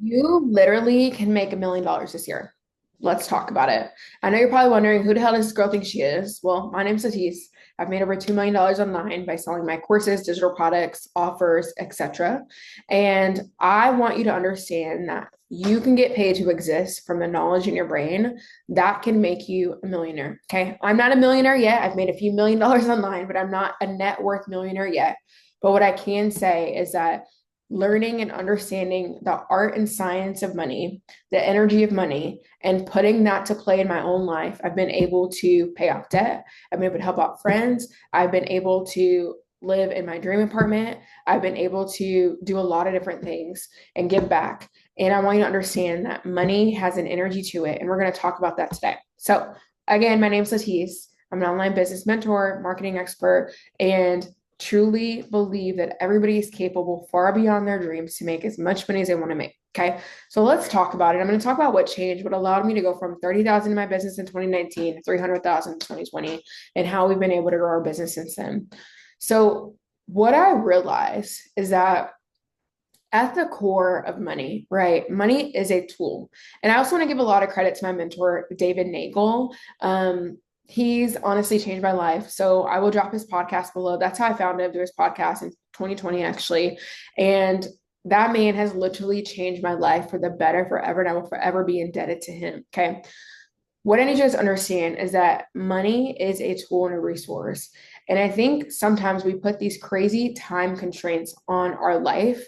You literally can make $1 million this year. Let's talk about it. I know you're probably wondering who the hell does this girl think she is? Well, my name's Satis. I've made over $2 million online by selling my courses, digital products, offers, etc. And I want you to understand that you can get paid to exist from the knowledge in your brain that can make you a millionaire. Okay. I'm not a millionaire yet. I've made a few $1 million online, but I'm not a net worth millionaire yet. But what I can say is that learning and understanding the art and science of money, the energy of money, and putting that to play in my own life, I've been able to pay off debt. I've been able to help out friends. I've been able to live in my dream apartment. I've been able to do a lot of different things and give back. And I want you to understand that money has an energy to it. And we're going to talk about that today. So, again, my name's Latisse. I'm an online business mentor, marketing expert, and truly believe that everybody is capable far beyond their dreams to make as much money as they want to make. Okay. So let's talk about it. I'm going to talk about what changed, what allowed me to go from 30,000 in my business in 2019 to 300,000 in 2020 and how we've been able to grow our business since then. So what I realized is that at the core of money, right? Money is a tool. And I also want to give a lot of credit to my mentor, David Nagel. He's honestly changed my life. So I will drop his podcast below. That's how I found him through his podcast in 2020, actually. And that man has literally changed my life for the better forever. And I will forever be indebted to him. Okay. What I need you to understand is that money is a tool and a resource. And I think sometimes we put these crazy time constraints on our life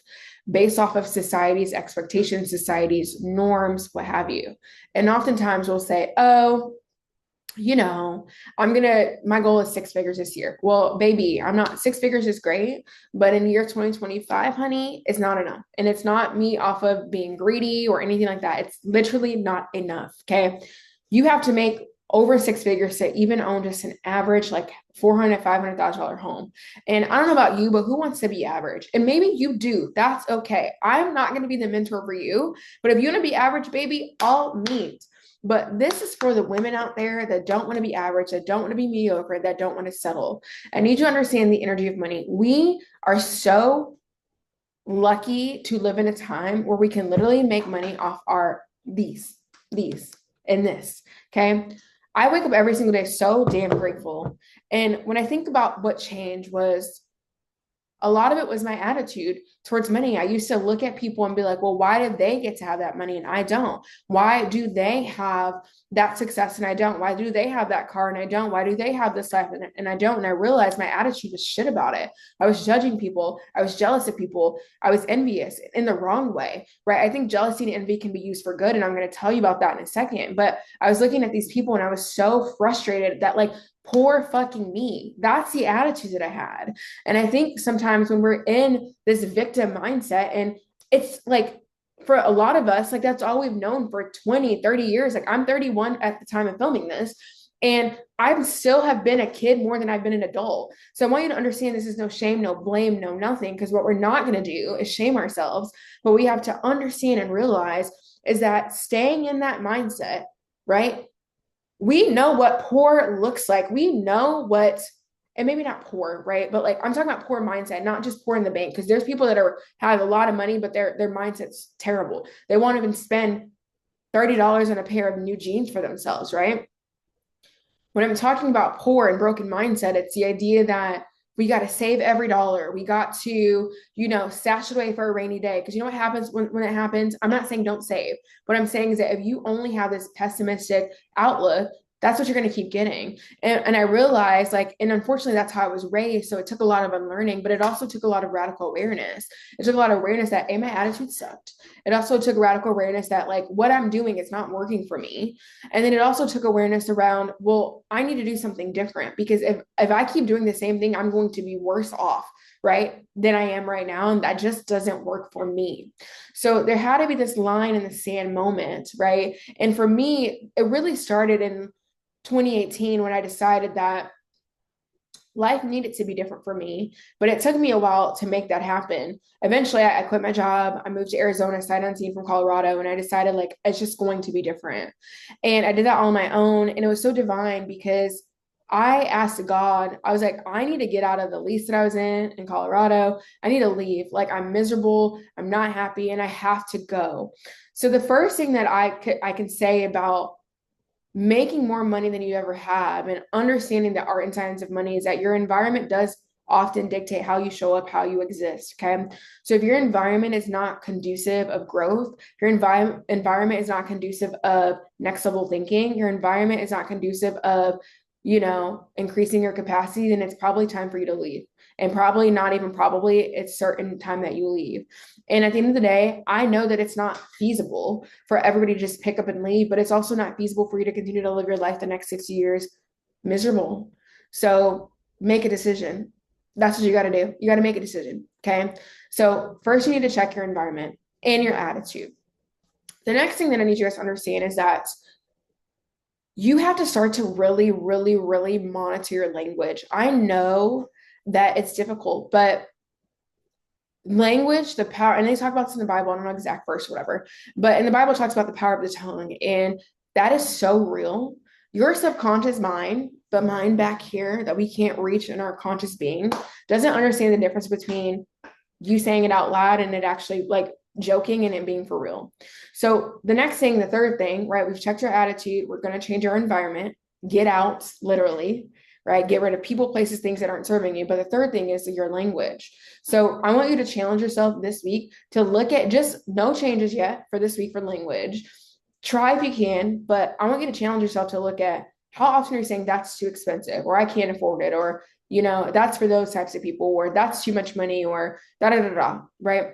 based off of society's expectations, society's norms, what have you. And oftentimes we'll say, oh, my goal is 6 figures this year. Well, baby, I'm not, 6 figures is great, but in the year 2025, honey, it's not enough. And it's not me off of being greedy or anything like that. It's literally not enough. Okay. You have to make over 6 figures to even own just an average, like 400, $500,000 home. And I don't know about you, but who wants to be average? And maybe you do. That's okay. I'm not going to be the mentor for you, but if you want to be average, baby, all means. But this is for the women out there that don't want to be average, that don't want to be mediocre, that don't want to settle. I need you to understand the energy of money. We are so lucky to live in a time where we can literally make money off our these, and this. Okay. I wake up every single day so damn grateful. And when I think about what changed was a lot of it was my attitude towards money. I used to look at people and be like, well, why did they get to have that money and I don't? Why do they have that success and I don't? Why do they have that car and I don't? Why do they have this life and I don't? And I realized my attitude was shit about it. I was judging people. I was jealous of people. I was envious in the wrong way, right? I think jealousy and envy can be used for good. And I'm going to tell you about that in a second. But I was looking at these people and I was so frustrated that, like, poor fucking me. That's the attitude that I had. And I think sometimes when we're in this victim mindset, and it's like for a lot of us, like that's all we've known for 20, 30 years. Like I'm 31 at the time of filming this. And I still have been a kid more than I've been an adult. So I want you to understand this is no shame, no blame, no nothing, because what we're not going to do is shame ourselves. But we have to understand and realize is that staying in that mindset, right? We know what poor looks like. We know what, and maybe not poor, right? But like I'm talking about poor mindset, not just poor in the bank, because there's people that are have a lot of money, but their mindset's terrible. They won't even spend $30 on a pair of new jeans for themselves, right? When I'm talking about poor and broken mindset, it's the idea that we got to save every dollar. We got to, stash it away for a rainy day. Because you know what happens when it happens? I'm not saying don't save. What I'm saying is that if you only have this pessimistic outlook, that's what you're going to keep getting. And I realized, like, and unfortunately, that's how I was raised. So it took a lot of unlearning, but it also took a lot of radical awareness. It took a lot of awareness that, my attitude sucked. It also took radical awareness that, like, what I'm doing is not working for me. And then it also took awareness around, well, I need to do something different because if I keep doing the same thing, I'm going to be worse off, right, than I am right now. And that just doesn't work for me. So there had to be this line in the sand moment, right? And for me, it really started in 2018 when I decided that life needed to be different for me, but it took me a while to make that happen. Eventually, I quit my job. I moved to Arizona, sight unseen from Colorado, and I decided, like, it's just going to be different. And I did that all on my own. And it was so divine because I asked God, I was like, I need to get out of the lease that I was in Colorado. I need to leave. Like, I'm miserable. I'm not happy and I have to go. So the first thing that I can say about making more money than you ever have and understanding the art and science of money is that your environment does often dictate how you show up, how you exist. Okay. So if your environment is not conducive of growth, your environment is not conducive of next level thinking, your environment is not conducive of, increasing your capacity, then it's probably time for you to leave. And probably not even probably, it's certain time that you leave. And at the end of the day, I know that it's not feasible for everybody to just pick up and leave, but it's also not feasible for you to continue to live your life the next 60 years miserable. So make a decision. That's what you got to do. You got to make a decision. Okay. So first, you need to check your environment and your attitude. The next thing that I need you guys to understand is that you have to start to really, really, really monitor your language. I know that it's difficult, but language, the power, and they talk about this in the Bible, I don't know exact verse or whatever, but in the Bible, it talks about the power of the tongue, and that is so real. Your subconscious mind, the mind back here that we can't reach in our conscious being, doesn't understand the difference between you saying it out loud and it actually like joking and it being for real. So the next thing, the third thing, right? We've checked your attitude. We're going to change our environment, get out, literally, right? Get rid of people, places, things that aren't serving you. But the third thing is your language. So I want you to challenge yourself this week to look at just no changes yet for this week for language. Try if you can, but I want you to challenge yourself to look at how often are you saying that's too expensive or I can't afford it or that's for those types of people, or that's too much money, or da da da da, right?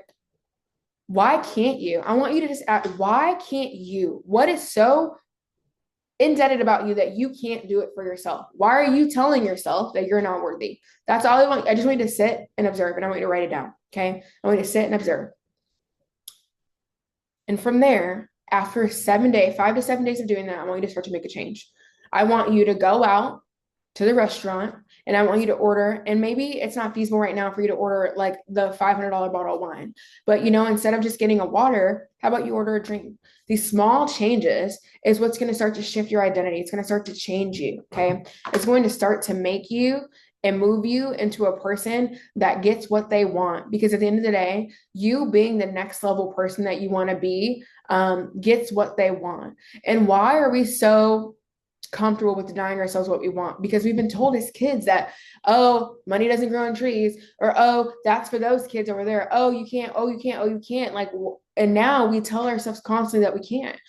Why can't you? I want you to just ask, why can't you? What is so indebted about you that you can't do it for yourself? Why are you telling yourself that you're not worthy? That's all I want. I just want you to sit and observe, and I want you to write it down. Okay. I want you to sit and observe. And from there, after 7 days, 5 to 7 days of doing that, I want you to start to make a change. I want you to go out to the restaurant and I want you to order, and maybe it's not feasible right now for you to order like the $500 bottle of wine, but instead of just getting a water, how about you order a drink? These small changes is what's going to start to shift your identity. It's going to start to change you. Okay. It's going to start to make you and move you into a person that gets what they want. Because at the end of the day, you being the next level person that you want to be gets what they want. And why are we so comfortable with denying ourselves what we want? Because we've been told as kids that, oh, money doesn't grow on trees, or oh, that's for those kids over there. Oh, you can't. Oh, you can't. Oh, you can't. Like, and now we tell ourselves constantly that we can't.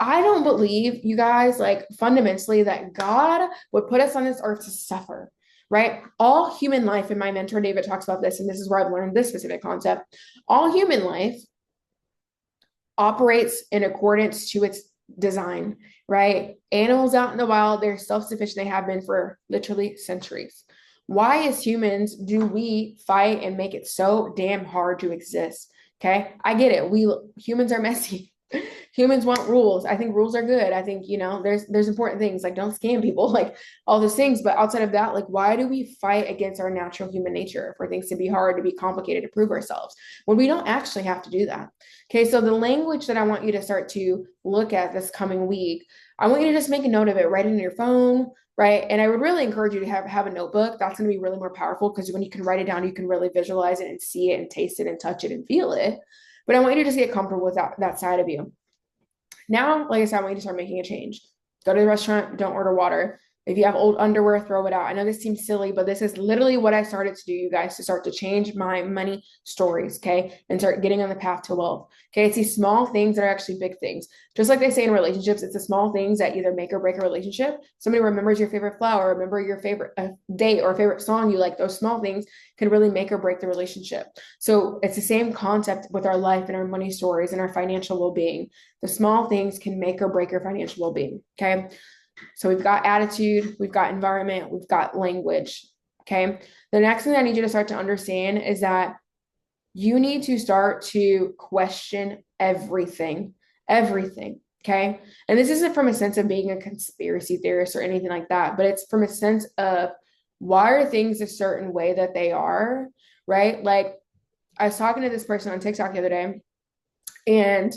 I don't believe, you guys, like fundamentally, that God would put us on this earth to suffer, right? All human life, and my mentor David talks about this, and this is where I've learned this specific concept. All human life operates in accordance to its design, right? Animals out in the wild, they're self-sufficient. They have been for literally centuries. Why, as humans, do we fight and make it so damn hard to exist? Okay, I get it. We humans are messy. Humans want rules. I think rules are good. I think, there's important things like don't scam people, like all those things. But outside of that, like, why do we fight against our natural human nature for things to be hard, to be complicated, to prove ourselves when we don't actually have to do that? Okay, so the language that I want you to start to look at this coming week, I want you to just make a note of it, write it in your phone, right? And I would really encourage you to have a notebook. That's going to be really more powerful because when you can write it down, you can really visualize it and see it and taste it and touch it and feel it. But I want you to just get comfortable with that side of you. Now, like I said, I want you to start making a change. Go to the restaurant, don't order water. If you have old underwear, throw it out. I know this seems silly, but this is literally what I started to do, you guys, to start to change my money stories, okay? And start getting on the path to wealth. Okay, it's these small things that are actually big things. Just like they say in relationships, it's the small things that either make or break a relationship. Somebody remembers your favorite flower, remember your favorite date or favorite song you like. Those small things can really make or break the relationship. So it's the same concept with our life and our money stories and our financial well-being. The small things can make or break your financial well-being, okay? So we've got attitude, we've got environment, we've got language, okay? The next thing I need you to start to understand is that you need to start to question everything, okay? And this isn't from a sense of being a conspiracy theorist or anything like that, but it's from a sense of why are things a certain way that they are, right? Like I was talking to this person on TikTok the other day, and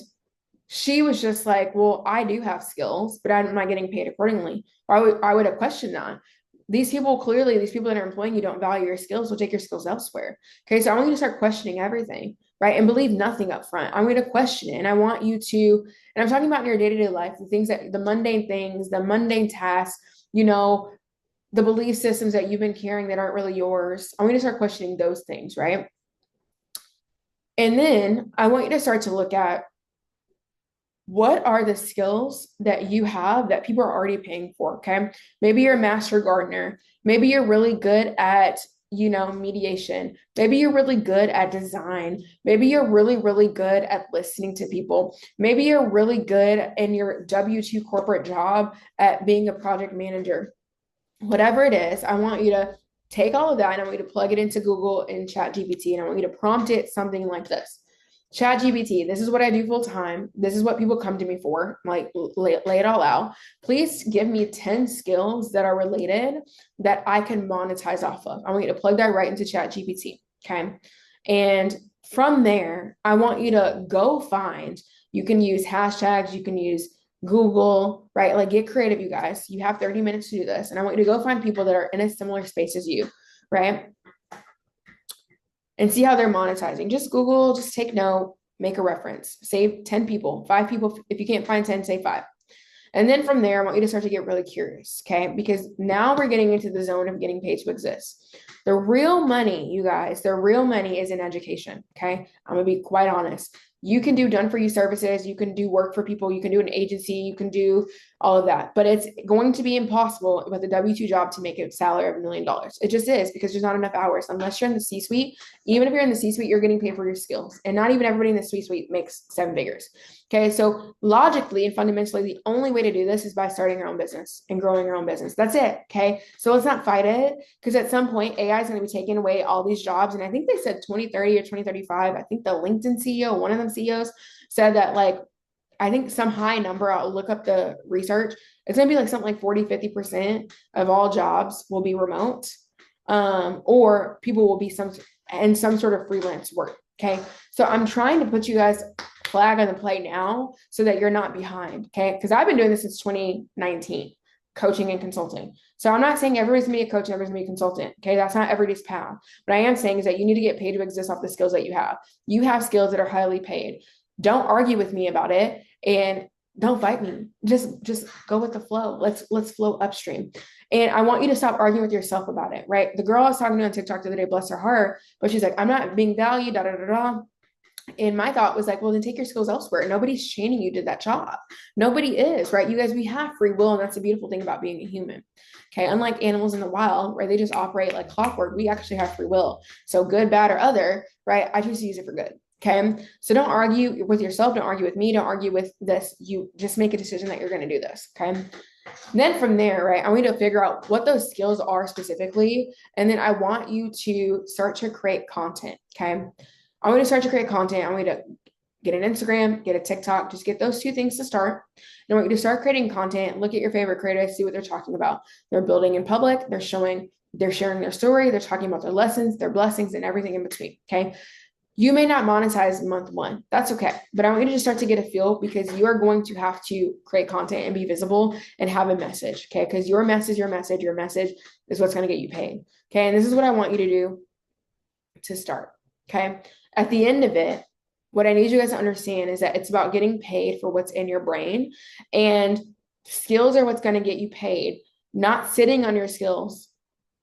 she was just like, well, I do have skills, but I'm not getting paid accordingly. Or I would have questioned that. these people that are employing you don't value your skills, will take your skills elsewhere. Okay. So I want you to start questioning everything, right? And believe nothing up front. I'm going to question it. And I want you to, and I'm talking about in your day-to-day life, the things that the mundane things, the mundane tasks, the belief systems that you've been carrying that aren't really yours. I want you to start questioning those things, right? And then I want you to start to look at what are the skills that you have that people are already paying for. Okay. Maybe you're a master gardener. Maybe you're really good at, mediation. Maybe you're really good at design. Maybe you're really, really good at listening to people. Maybe you're really good in your W-2 corporate job at being a project manager. Whatever it is, I want you to take all of that and I want you to plug it into Google and ChatGPT, and I want you to prompt it something like this. ChatGPT, this is what I do full time. This is what people come to me for. Like, lay it all out. Please give me 10 skills that are related that I can monetize off of. I want you to plug that right into ChatGPT. Okay. And from there, I want you to go find, you can use hashtags, you can use Google, right? Like, get creative, you guys. You have 30 minutes to do this. And I want you to go find people that are in a similar space as you, right? And see how they're monetizing. Just Google, just take note, make a reference, save 10 people, 5 people. If you can't find 10, say 5. And then from there, I want you to start to get really curious, okay? Because now we're getting into the zone of getting paid to exist. The real money, you guys, the real money is in education, okay? I'm gonna be quite honest. You can do done for you services, you can do work for people, you can do an agency, you can do all of that, but it's going to be impossible with a W-2 job to make a salary of $1 million. It just is, because there's not enough hours. Unless you're in the C-suite, even if you're in the C-suite, you're getting paid for your skills, and not even everybody in the C-suite makes 7 figures. Okay, so logically and fundamentally, the only way to do this is by starting your own business and growing your own business. That's it. Okay, so let's not fight it, because at some point AI is going to be taking away all these jobs. And I think they said 2030 or 2035. I think the LinkedIn CEO, one of them CEOs, said that, like, I think some high number, I'll look up the research. It's going to be like something like 40-50% of all jobs will be remote, or people will be some sort of freelance work. Okay, so I'm trying to put you guys flag on the play now so that you're not behind. Okay, because I've been doing this since 2019, coaching and consulting. So I'm not saying everybody's gonna be a coach and everybody's gonna be a consultant. Okay, that's not everybody's path. What I am saying is that you need to get paid to exist off the skills that you have. You have skills that are highly paid. Don't argue with me about it, and don't fight me. Just go with the flow. Let's flow upstream. And I want you to stop arguing with yourself about it, right? The girl I was talking to on TikTok the other day, bless her heart, but she's like, I'm not being valued, da da da da. And my thought was like, well, then take your skills elsewhere. Nobody's chaining you to that job. Nobody is, right? You guys, we have free will, and that's the beautiful thing about being a human. Okay, unlike animals in the wild, where they just operate like clockwork, we actually have free will. So good, bad, or other, right? I choose to use it for good. Okay, so don't argue with yourself. Don't argue with me. Don't argue with this. You just make a decision that you're going to do this. Okay. Then from there, right, I want you to figure out what those skills are specifically. And then I want you to start to create content. Okay. I want you to start to create content. I want you to get an Instagram, get a TikTok, just get those 2 things to start. And I want you to start creating content. Look at your favorite creators, see what they're talking about. They're building in public. They're sharing their story. They're talking about their lessons, their blessings, and everything in between. Okay. You may not monetize month 1. That's okay. But I want you to just start to get a feel, because you are going to have to create content and be visible and have a message. Okay. Because your message is what's going to get you paid. Okay. And this is what I want you to do to start. Okay. At the end of it, what I need you guys to understand is that it's about getting paid for what's in your brain, and skills are what's going to get you paid, not sitting on your skills.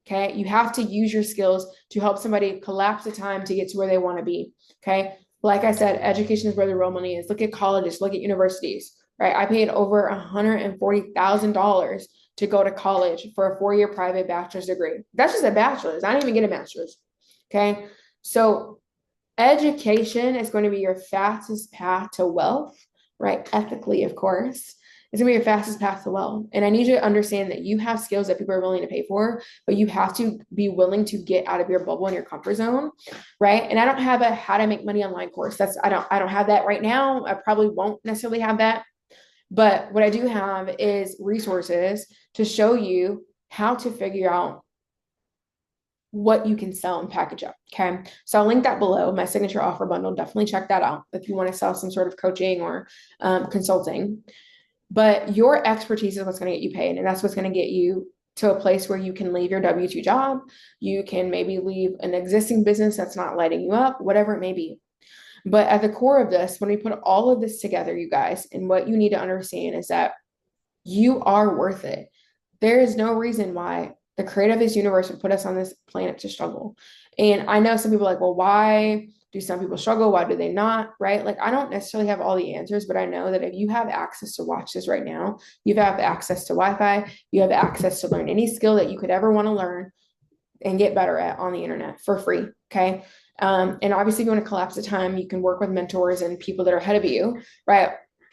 Okay. You have to use your skills to help somebody collapse the time to get to where they want to be. Okay. Like I said, education is where the real money is. Look at colleges, look at universities, right? I paid over $140,000 to go to college for a 4-year private bachelor's degree. That's just a bachelor's. I didn't even get a master's. Okay. So education is going to be your fastest path to wealth, right? Ethically, of course. It's gonna be your fastest path to wealth. And I need you to understand that you have skills that people are willing to pay for, but you have to be willing to get out of your bubble and your comfort zone, right? And I don't have a how to make money online course. I don't have that right now. I probably won't necessarily have that. But what I do have is resources to show you how to figure out what you can sell and package up. Okay. So I'll link that below, my signature offer bundle. Definitely check that out if you want to sell some sort of coaching or consulting. But your expertise is what's going to get you paid, and that's what's going to get you to a place where you can leave your W-2 job. You can maybe leave an existing business that's not lighting you up, whatever it may be. But at the core of this, when we put all of this together, you guys, and what you need to understand is that you are worth it. There is no reason why the creator of this universe would put us on this planet to struggle. And I know some people are like, well, why do some people struggle? Why do they not? Right? Like, I don't necessarily have all the answers, but I know that if you have access to watch this right now, you have access to Wi-Fi, you have access to learn any skill that you could ever want to learn and get better at on the internet for free. Okay. And obviously, if you want to collapse the time, you can work with mentors and people that are ahead of you, right?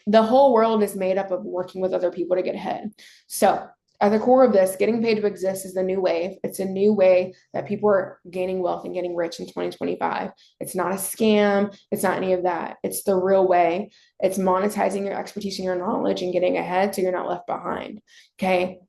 The whole world is made up of working with other people to get ahead. So, at the core of this, getting paid to exist is the new wave. It's a new way that people are gaining wealth and getting rich in 2025. It's not a scam. It's not any of that. It's the real way. It's monetizing your expertise and your knowledge and getting ahead so you're not left behind. Okay.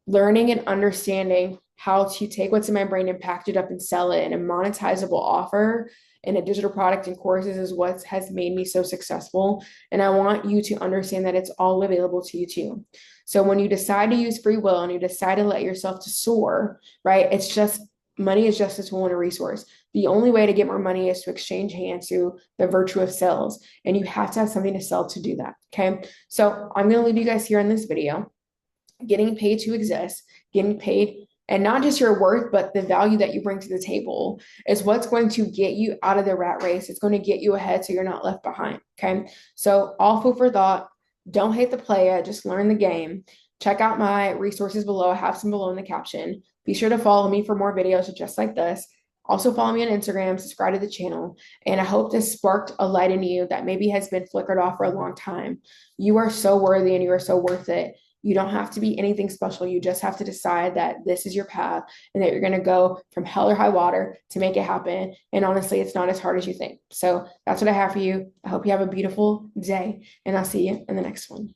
Learning and understanding how to take what's in my brain and package it up and sell it in a monetizable offer in a digital product and courses is what has made me so successful. And I want you to understand that it's all available to you too. So when you decide to use free will and you decide to let yourself to soar, right? It's just money is just a tool and a resource. The only way to get more money is to exchange hands through the virtue of sales. And you have to have something to sell to do that. Okay. So I'm going to leave you guys here in this video. Getting paid to exist, getting paid, and not just your worth, but the value that you bring to the table is what's going to get you out of the rat race. It's going to get you ahead so you're not left behind. Okay. So, all food for thought. Don't hate the play, just learn the game. Check out my resources below. I have some below in the caption. Be sure to follow me for more videos just like this. Also, follow me on Instagram, subscribe to the channel. And I hope this sparked a light in you that maybe has been flickered off for a long time. You are so worthy and you are so worth it. You don't have to be anything special. You just have to decide that this is your path and that you're going to go from hell or high water to make it happen. And honestly, it's not as hard as you think. So that's what I have for you. I hope you have a beautiful day, and I'll see you in the next one.